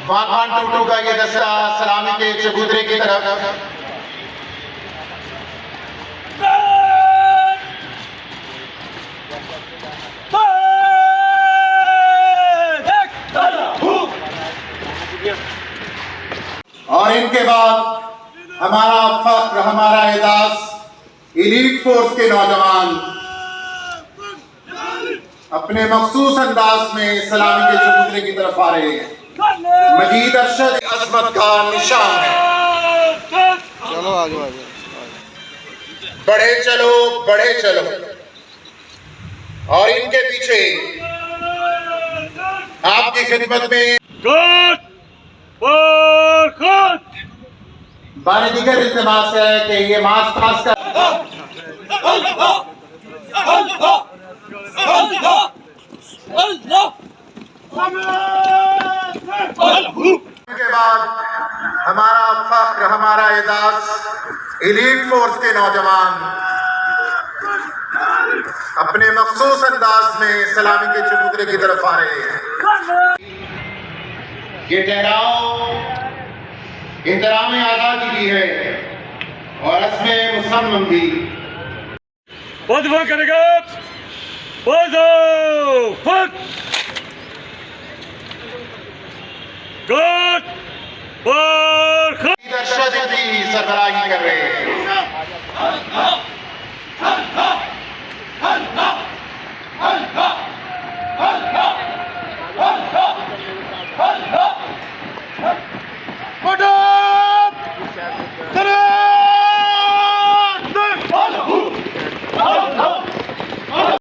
वाखान टूटू का ये दस्ता सलामी के चबूतरे की तरफ और इनके बाद हमारा फख्र, हमारा एजाज एलीट फोर्स के नौजवान अपने मखसूस अंदाज में सलामी के चबूतरे की तरफ आ रहे हैं। मजीद अरशद अजमत का निशान है। चलो आगे आगे बढ़े चलो, बढ़े चलो। और इनके पीछे आपकी खिदमत में बारे दीगर इल्तिमास है कि ये मार्च पास कर के बाद हमारा फख्र, हमारा एजाज एलीट फोर्स के नौजवान अपने मखसूस अंदाज में सलामी के चबूतरे की तरफ आ रहे हैं। ये ठहराव एहतराम आज़ादी भी है और इसमें मुसम्मम भी। करेगा अरशद भी सरबराही कर रहे हैं।